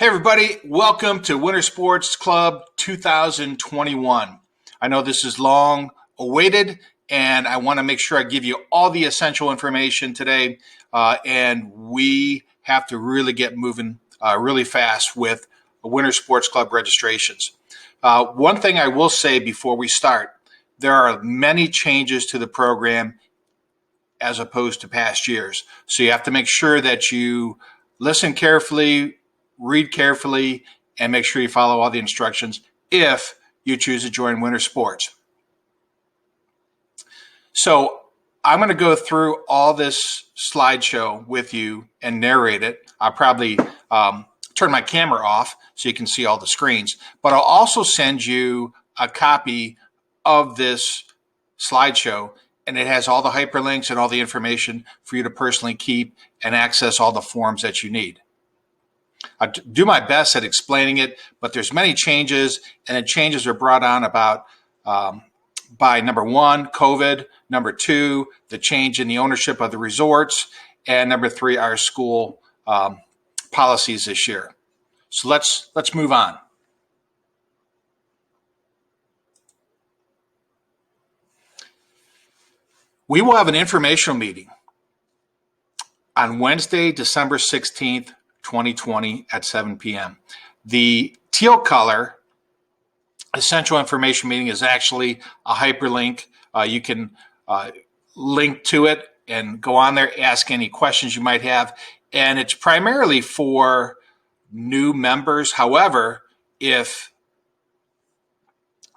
everybody, welcome to Winter Sports Club 2021. I know this is long awaited, and I want to make sure I give you all the essential information today, and we have to really get moving really fast with Winter Sports Club registrations. One thing I will say before we start, there are many changes to the program as opposed to past years. So you have to make sure that you listen carefully, read carefully, and make sure you follow all the instructions if you choose to join winter sports. So I'm going to go through all this slideshow with you and narrate it. I'll probably turn my camera off so you can see all the screens, but I'll also send you a copy of this slideshow, and it has all the hyperlinks and all the information for you to personally keep and access all the forms that you need. I do my best at explaining it, but there's many changes, and the changes are brought on about by number one, COVID, number two, the change in the ownership of the resorts, and number three, our school policies this year. So let's move on. We will have an informational meeting on Wednesday, December 16th, 2020 at 7 p.m. The teal color essential information meeting is actually a hyperlink. You can link to it and go on there, ask any questions you might have. And it's primarily for new members. However, if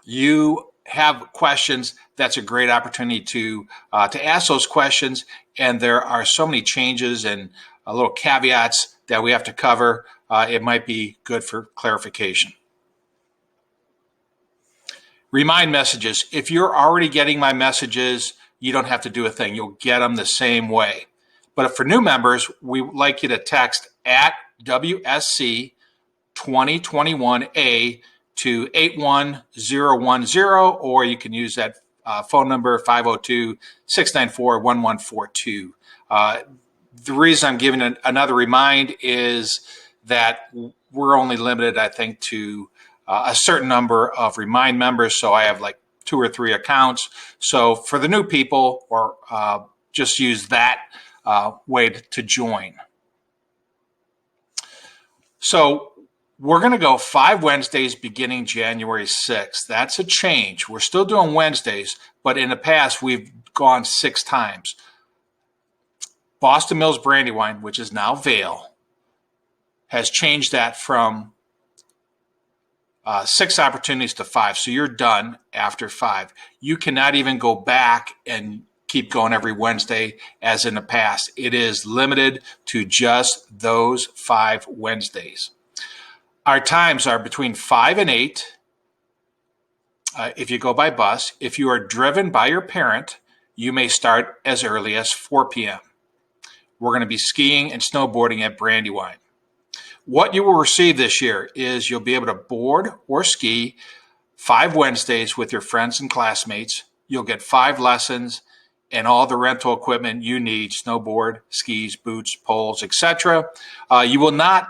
you have questions, that's a great opportunity to ask those questions. And there are so many changes and little caveats that we have to cover. It might be good for clarification. Remind messages. If you're already getting my messages, you don't have to do a thing. You'll get them the same way. But for new members, we would like you to text at WSC 2021A to 81010, or you can use that phone number 502-694-1142. The reason I'm giving another remind is that we're only limited, I think, to a certain number of Remind members. So I have like 2 or 3 accounts. So for the new people, or just use that way to join. So we're going to go 5 Wednesdays beginning January 6th. That's a change. We're still doing Wednesdays, but in the past we've gone 6 times. Boston Mills Brandywine, which is now Vail, has changed that from 6 opportunities to 5. So you're done after 5. You cannot even go back and keep going every Wednesday as in the past. It is limited to just those 5 Wednesdays. Our times are between 5 and 8 if you go by bus. If you are driven by your parent, you may start as early as 4 p.m. We're going to be skiing and snowboarding at Brandywine. What you will receive this year is you'll be able to board or ski 5 Wednesdays with your friends and classmates. You'll get 5 lessons and all the rental equipment you need: snowboard, skis, boots, poles, etc. You will not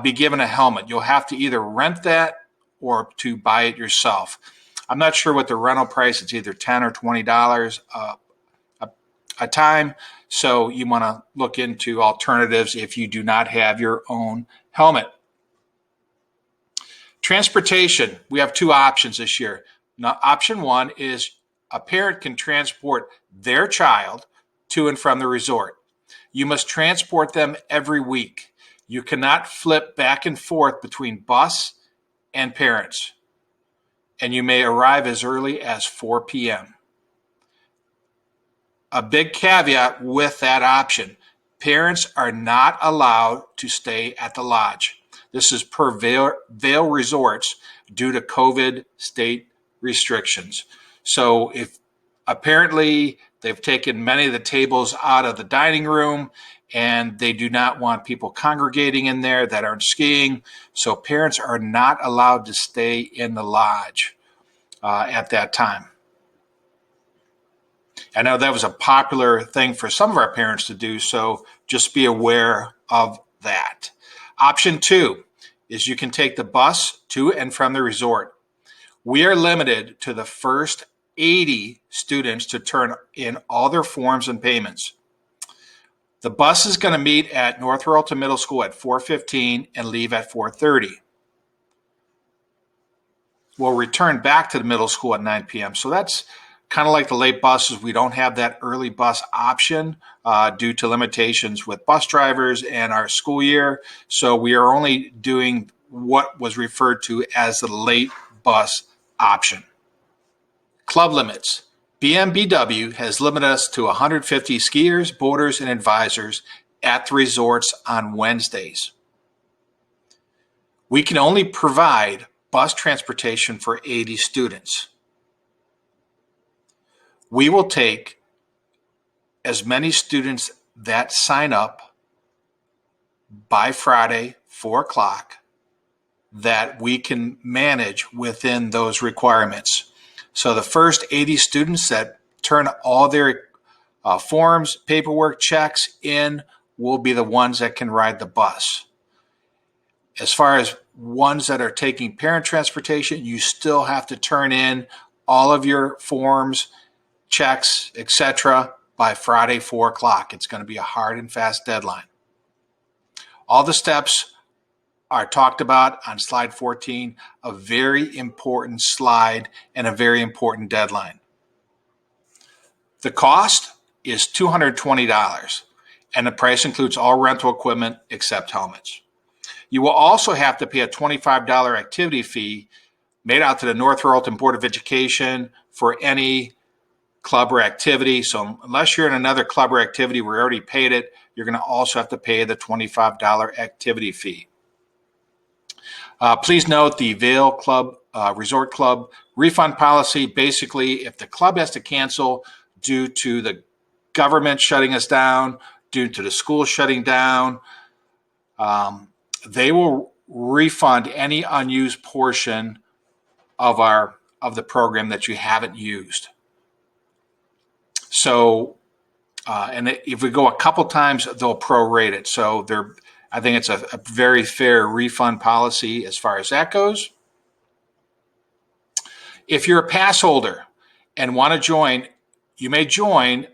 be given a helmet. You'll have to either rent that or to buy it yourself. I'm not sure what the rental price. It's either $10 or $20 a time. So you want to look into alternatives if you do not have your own helmet. Transportation. We have 2 options this year. Now, option 1 is a parent can transport their child to and from the resort. You must transport them every week. You cannot flip back and forth between bus and parents. And you may arrive as early as 4 p.m. A big caveat with that option: parents are not allowed to stay at the lodge. This is per Vail Resorts due to COVID state restrictions. So if apparently they've taken many of the tables out of the dining room and they do not want people congregating in there that aren't skiing. So parents are not allowed to stay in the lodge at that time. I know that was a popular thing for some of our parents to do, so just be aware of that. Option 2, is you can take the bus to and from the resort. We are limited to the first 80 students to turn in all their forms and payments. The bus is going to meet at North Royalton Middle School at 4:15 and leave at 4:30. We'll return back to the middle school at 9 p.m. So that's kind of like the late buses. We don't have that early bus option due to limitations with bus drivers and our school year. So we are only doing what was referred to as the late bus option. Club limits. BMBW has limited us to 150 skiers, boaters, and advisors at the resorts on Wednesdays. We can only provide bus transportation for 80 students. We will take as many students that sign up by Friday, 4 o'clock, that we can manage within those requirements. So the first 80 students that turn all their forms, paperwork, checks in will be the ones that can ride the bus. As far as ones that are taking parent transportation, you still have to turn in all of your forms, checks, etc. by Friday, 4 o'clock. It's going to be a hard and fast deadline. All the steps are talked about on slide 14, a very important slide and a very important deadline. The cost is $220, and the price includes all rental equipment except helmets. You will also have to pay a $25 activity fee made out to the North Royalton Board of Education for any club or activity. So unless you're in another club or activity, we already paid it, you're going to also have to pay the $25 activity fee. Please note the Vail Club, Resort Club refund policy. Basically, if the club has to cancel due to the government shutting us down, due to the school shutting down, they will refund any unused portion of the program that you haven't used. So, and if we go a couple times, they'll prorate it. So I think it's a very fair refund policy as far as that goes. If you're a pass holder and want to join, you may join,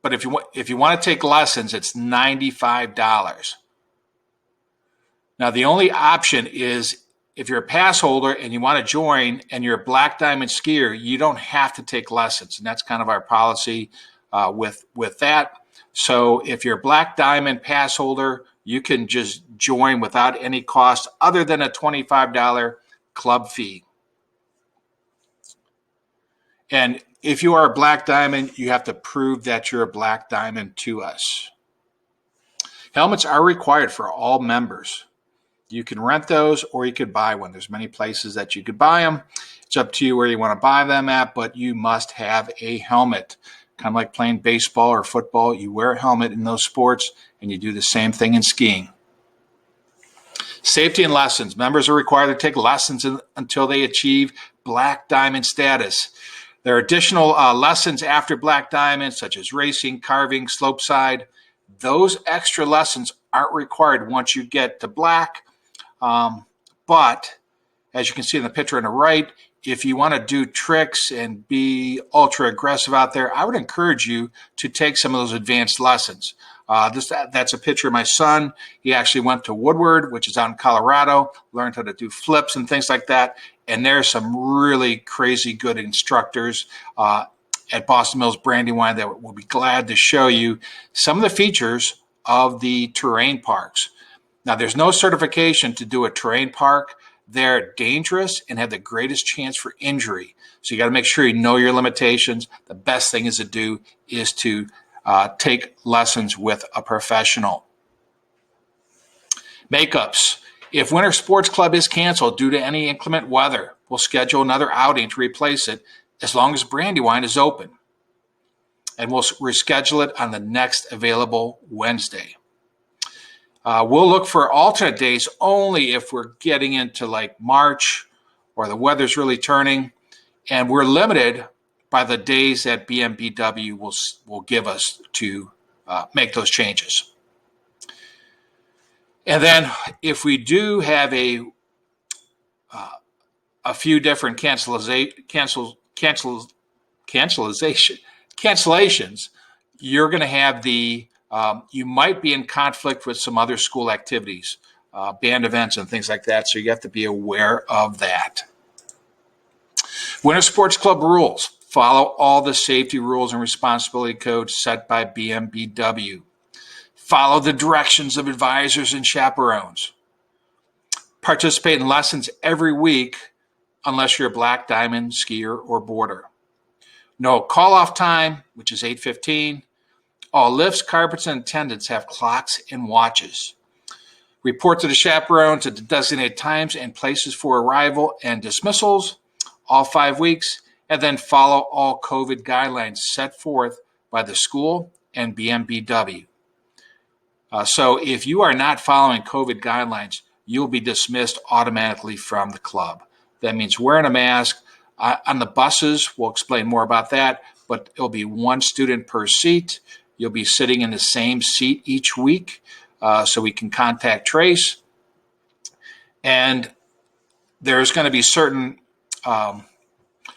but if you want to take lessons, it's $95. Now, the only option is if you're a pass holder and you want to join and you're a Black Diamond skier, you don't have to take lessons. And that's kind of our policy with that. So if you're a Black Diamond pass holder, you can just join without any cost other than a $25 club fee. And if you are a Black Diamond, you have to prove that you're a Black Diamond to us. Helmets are required for all members. You can rent those or you could buy one. There's many places that you could buy them. It's up to you where you want to buy them at, but you must have a helmet. Kind of like playing baseball or football, you wear a helmet in those sports, and you do the same thing in skiing. Safety and lessons. Members are required to take lessons until they achieve Black Diamond status. There are additional lessons after Black Diamond, such as racing, carving, slopestyle. Those extra lessons aren't required once you get to Black. But as you can see in the picture on the right, if you want to do tricks and be ultra aggressive out there, I would encourage you to take some of those advanced lessons. That's a picture of my son. He actually went to Woodward, which is out in Colorado, learned how to do flips and things like that. And there's some really crazy good instructors at Boston Mills Brandywine that will be glad to show you some of the features of the terrain parks. Now, there's no certification to do a terrain park. They're dangerous and have the greatest chance for injury. So you got to make sure you know your limitations. The best thing is to take lessons with a professional. Makeups. If Winter Sports Club is canceled due to any inclement weather, we'll schedule another outing to replace it as long as Brandywine is open. And we'll reschedule it on the next available Wednesday. We'll look for alternate days only if we're getting into like March or the weather's really turning. And we're limited by the days that BMBW will give us to make those changes. And then if we do have a few different cancellations, you're going to have you might be in conflict with some other school activities, band events and things like that. So you have to be aware of that. Winter Sports Club rules. Follow all the safety rules and responsibility codes set by BMBW. Follow the directions of advisors and chaperones. Participate in lessons every week unless you're a black diamond skier or boarder. No call-off time, which is 8:15. All lifts, carpets, and attendants have clocks and watches. Report to the chaperones at the designated times and places for arrival and dismissals, all 5 weeks, and then follow all COVID guidelines set forth by the school and BMBW. So if you are not following COVID guidelines, you'll be dismissed automatically from the club. That means wearing a mask. On the buses, we'll explain more about that, but it'll be one student per seat. You'll be sitting in the same seat each week, so we can contact trace. And there's going to be certain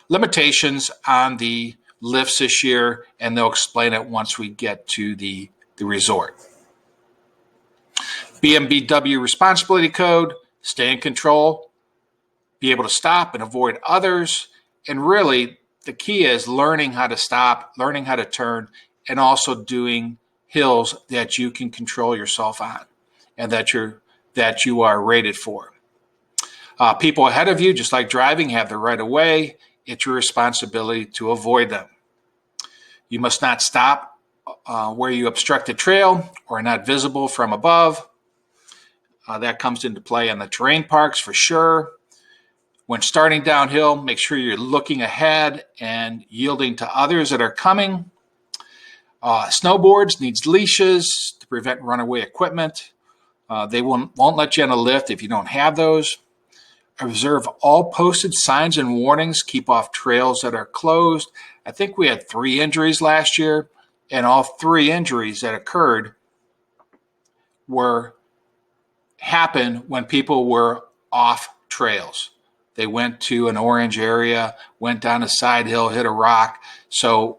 limitations on the lifts this year, and they'll explain it once we get to the resort. BMBW responsibility code, stay in control, be able to stop and avoid others. And really, the key is learning how to stop, learning how to turn, and also doing hills that you can control yourself on and that you are rated for. People ahead of you, just like driving, have the right of way. It's your responsibility to avoid them. You must not stop where you obstruct the trail or are not visible from above. That comes into play on the terrain parks for sure. When starting downhill, make sure you're looking ahead and yielding to others that are coming. Snowboards needs leashes to prevent runaway equipment. They won't let you on a lift if you don't have those. Observe all posted signs and warnings. Keep off trails that are closed. I think we had 3 injuries last year, and all 3 injuries that occurred happened when people were off trails. They went to an orange area, went down a side hill, hit a rock. So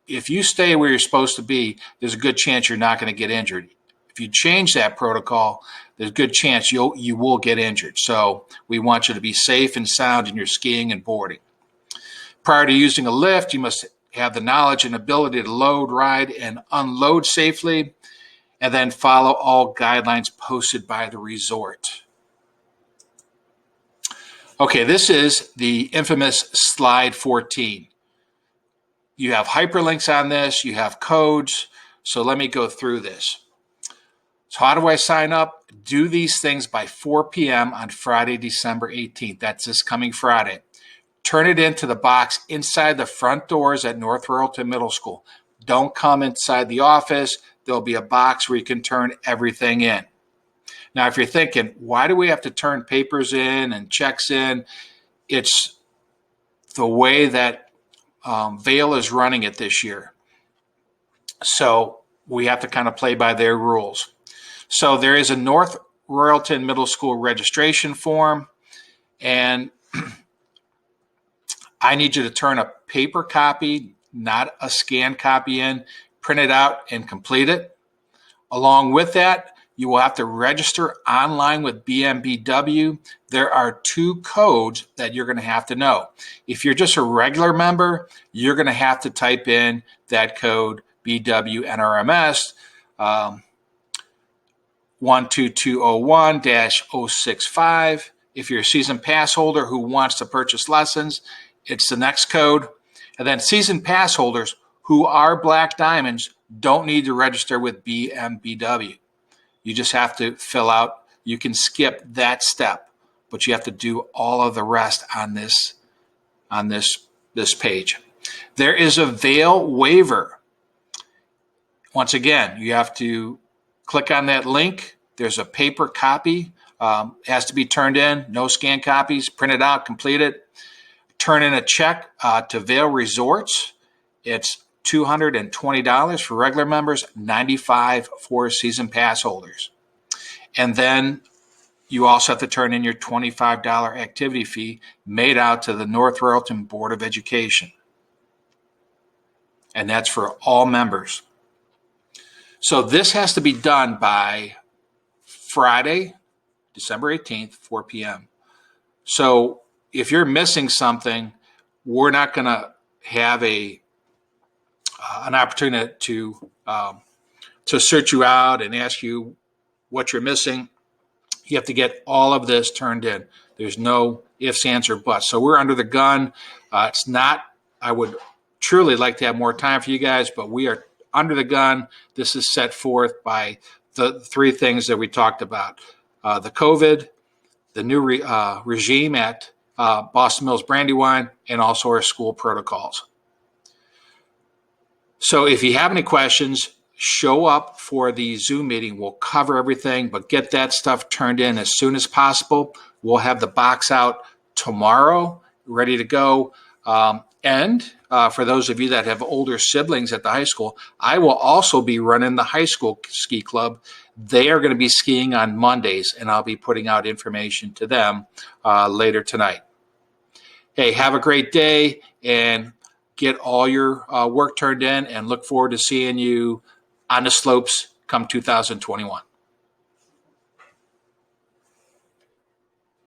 if you stay where you're supposed to be, there's a good chance you're not going to get injured. If you change that protocol, there's a good chance you will get injured. So we want you to be safe and sound in your skiing and boarding. Prior to using a lift, you must have the knowledge and ability to load, ride, and unload safely, and then follow all guidelines posted by the resort. Okay, this is the infamous slide 14. You have hyperlinks on this, you have codes, so let me go through this. So how do I sign up? Do these things by 4 p.m. on Friday, December 18th. That's this coming Friday. Turn it into the box inside the front doors at North Royalton Middle School. Don't come inside the office. There'll be a box where you can turn everything in. Now, if you're thinking, why do we have to turn papers in and checks in? It's the way that Vail is running it this year. So we have to kind of play by their rules. So there is a North Royalton Middle School registration form, and I need you to turn a paper copy, not a scanned copy in, print it out and complete it. Along with that, you will have to register online with BMBW. There are 2 codes that you're going to have to know. If you're just a regular member, you're going to have to type in that code BWNRMS 12201-065. If you're a season pass holder who wants to purchase lessons, it's the next code. And then season pass holders who are Black Diamonds don't need to register with BMBW. You just have to fill out, you can skip that step, but you have to do all of the rest on this page. There is a Vail waiver. Once again, you have to click on that link. There's a paper copy, has to be turned in, no scanned copies, print it out, complete it. Turn in a check to Vail Resorts. It's $220 for regular members, $95 for season pass holders. And then you also have to turn in your $25 activity fee made out to the North Royalton Board of Education. And that's for all members. So this has to be done by Friday, December 18th, 4 p.m. So if you're missing something, we're not going to have an opportunity to search you out and ask you what you're missing. You have to get all of this turned in. There's no ifs, ands, or buts. So we're under the gun. It's not, I would truly like to have more time for you guys, but we are under the gun. This is set forth by the three things that we talked about. The COVID, the new regime at Boston Mills Brandywine, and also our school protocols. So if you have any questions, show up for the Zoom meeting. We'll cover everything, but get that stuff turned in as soon as possible. We'll have the box out tomorrow, ready to go. And for those of you that have older siblings at the high school, I will also be running the high school ski club. They are going to be skiing on Mondays, and I'll be putting out information to them later tonight. Hey, have a great day, and get all your work turned in, and look forward to seeing you on the slopes come 2021.